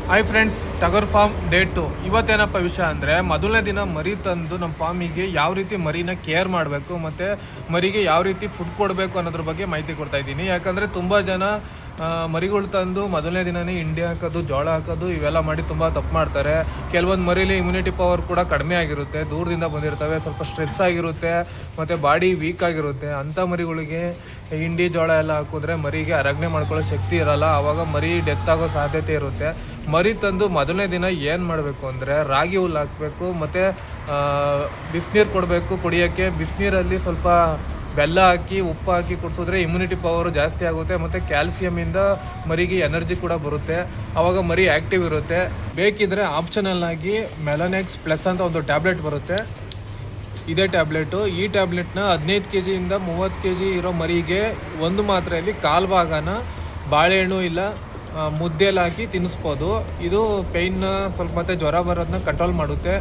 Hi friends, Tagar farm day 2. ಇವತ್ತೇನಪ್ಪ ವಿಷಯ ಅಂದರೆ, ಮೊದಲನೇ ದಿನ ಮರಿ ತಂದು ನಮ್ಮ ಫಾರ್ಮಿಗೆ ಯಾವ ರೀತಿ ಮರಿನ ಕೇರ್ ಮಾಡಬೇಕು ಮತ್ತು ಮರಿಗೆ ಯಾವ ರೀತಿ ಫುಡ್ ಕೊಡಬೇಕು ಅನ್ನೋದ್ರ ಬಗ್ಗೆ ಮಾಹಿತಿ ಕೊಡ್ತಾ ಇದ್ದೀನಿ. ಯಾಕಂದರೆ ತುಂಬ ಜನ ಮರಿಗಳು ತಂದು ಮೊದಲನೇ ದಿನವೇ ಹಿಂಡಿ ಹಾಕೋದು, ಜೋಳ ಹಾಕೋದು ಇವೆಲ್ಲ ಮಾಡಿ ತುಂಬ ತಪ್ಪು ಮಾಡ್ತಾರೆ. ಕೆಲವೊಂದು ಮರಿಲಿ ಇಮ್ಯುನಿಟಿ ಪವರ್ ಕೂಡ ಕಡಿಮೆ ಆಗಿರುತ್ತೆ, ದೂರದಿಂದ ಬಂದಿರ್ತವೆ, ಸ್ವಲ್ಪ ಸ್ಟ್ರೆಸ್ ಆಗಿರುತ್ತೆ ಮತ್ತು ಬಾಡಿ ವೀಕ್ ಆಗಿರುತ್ತೆ. ಅಂಥ ಮರಿಗಳಿಗೆ ಹಿಂಡಿ ಜೋಳ ಎಲ್ಲ ಹಾಕಿದ್ರೆ ಮರಿಗೆ ಅರಗ್ನೆ ಮಾಡ್ಕೊಳ್ಳೋ ಶಕ್ತಿ ಇರೋಲ್ಲ, ಆವಾಗ ಮರಿ ಡೆತ್ ಆಗೋ ಸಾಧ್ಯತೆ ಇರುತ್ತೆ. ಮರಿ ತಂದು ಮೊದಲನೇ ದಿನ ಏನು ಮಾಡಬೇಕು ಅಂದರೆ, ರಾಗಿ ಹುಲ್ಲು ಹಾಕಬೇಕು ಮತ್ತು ಬಿಸಿನೀರು ಕೊಡಬೇಕು ಕುಡಿಯೋಕ್ಕೆ. ಬಿಸಿನೀರಲ್ಲಿ ಸ್ವಲ್ಪ ಬೆಲ್ಲ ಹಾಕಿ ಉಪ್ಪು ಹಾಕಿ ಕುಡಿಸಿದ್ರೆ ಇಮ್ಯುನಿಟಿ ಪವರು ಜಾಸ್ತಿ ಆಗುತ್ತೆ ಮತ್ತು ಕ್ಯಾಲ್ಸಿಯಮಿಂದ ಮರಿಗೆ ಎನರ್ಜಿ ಕೂಡ ಬರುತ್ತೆ, ಆವಾಗ ಮರಿ ಆ್ಯಕ್ಟಿವ್ ಇರುತ್ತೆ. ಬೇಕಿದ್ರೆ ಆಪ್ಷನಲ್ ಆಗಿ ಮೆಲನೆಕ್ಸ್ ಪ್ಲಸ್ ಅಂತ ಒಂದು ಟ್ಯಾಬ್ಲೆಟ್ ಬರುತ್ತೆ, ಇದೇ ಟ್ಯಾಬ್ಲೆಟು. ಈ ಟ್ಯಾಬ್ಲೆಟ್ನ 15 kg ಇಂದ 30 kg ಇರೋ ಮರಿಗೆ ಒಂದು ಮಾತ್ರೆಯಲ್ಲಿ ಕಾಲು ಭಾಗನ ಬಾಳೆಹಣ್ಣು ಇಲ್ಲ ಮುದ್ದೆಯಲ್ಲಿ ಹಾಕಿ ತಿನ್ನಿಸ್ಬೋದು. ಇದು ಪೇಯ್ನ ಸ್ವಲ್ಪ ಮತ್ತು ಜ್ವರ ಬರೋದನ್ನ ಕಂಟ್ರೋಲ್ ಮಾಡುತ್ತೆ.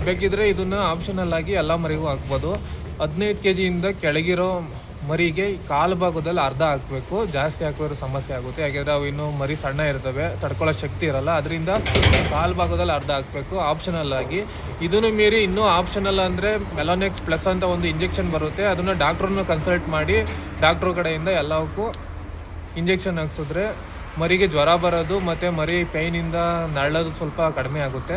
ಬೇಕಿದ್ರೆ ಇದನ್ನು ಆಪ್ಷನಲ್ ಆಗಿ ಎಲ್ಲ ಮರಿಗೂ ಹಾಕ್ಬೋದು. 15 kg ಇಂದ ಕೆಳಗಿರೋ ಮರಿಗೆ ಕಾಲು ಭಾಗದಲ್ಲಿ ಅರ್ಧ ಹಾಕಬೇಕು, ಜಾಸ್ತಿ ಹಾಕಿದ್ರೆ ಸಮಸ್ಯೆ ಆಗುತ್ತೆ. ಯಾಕೆಂದರೆ ಅವು ಇನ್ನೂ ಮರಿ ಸಣ್ಣ ಇರ್ತವೆ, ತಡ್ಕೊಳ್ಳೋ ಶಕ್ತಿ ಇರಲ್ಲ, ಅದರಿಂದ ಕಾಲು ಭಾಗದಲ್ಲಿ ಅರ್ಧ ಹಾಕಬೇಕು ಆಪ್ಷನಲ್ ಆಗಿ. ಇದನ್ನು ಮೀರಿ ಇನ್ನೂ ಆಪ್ಷನಲ್ ಅಂದರೆ ಮೆಲನೆಕ್ಸ್ ಪ್ಲಸ್ ಅಂತ ಒಂದು ಇಂಜೆಕ್ಷನ್ ಬರುತ್ತೆ, ಅದನ್ನು ಡಾಕ್ಟ್ರನ್ನ ಕನ್ಸಲ್ಟ್ ಮಾಡಿ ಡಾಕ್ಟ್ರ್ ಕಡೆಯಿಂದ ಎಲ್ಲವಕ್ಕೂ ಇಂಜೆಕ್ಷನ್ ಹಾಕ್ಸಿದ್ರೆ ಮರಿಗೆ ಜ್ವರ ಬರೋದು ಮತ್ತು ಮರಿ ಪೇಯ್ನಿಂದ ನರಳೋದು ಸ್ವಲ್ಪ ಕಡಿಮೆ ಆಗುತ್ತೆ.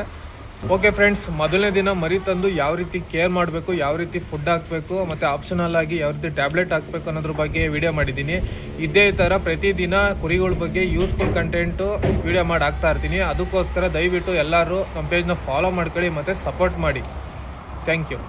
ಓಕೆ ಫ್ರೆಂಡ್ಸ್, ಮೊದಲನೇ ದಿನ ಮರಿ ತಂದು ಯಾವ ರೀತಿ ಕೇರ್ ಮಾಡಬೇಕು, ಯಾವ ರೀತಿ ಫುಡ್ ಹಾಕಬೇಕು ಮತ್ತು ಆಪ್ಷನಲ್ ಆಗಿ ಯಾವ ರೀತಿ ಟ್ಯಾಬ್ಲೆಟ್ ಹಾಕಬೇಕು ಅನ್ನೋದ್ರ ಬಗ್ಗೆ ವಿಡಿಯೋ ಮಾಡಿದ್ದೀನಿ. ಇದೇ ಥರ ಪ್ರತಿದಿನ ಕುರಿಗಳ ಬಗ್ಗೆ ಯೂಸ್ಫುಲ್ ಕಂಟೆಂಟು ವಿಡಿಯೋ ಮಾಡಿ ಹಾಕ್ತಾ ಇರ್ತೀನಿ. ಅದಕ್ಕೋಸ್ಕರ ದಯವಿಟ್ಟು ಎಲ್ಲರೂ ನಮ್ಮ ಪೇಜ್ನ ಫಾಲೋ ಮಾಡ್ಕೊಳ್ಳಿ ಮತ್ತು ಸಪೋರ್ಟ್ ಮಾಡಿ. Thank you.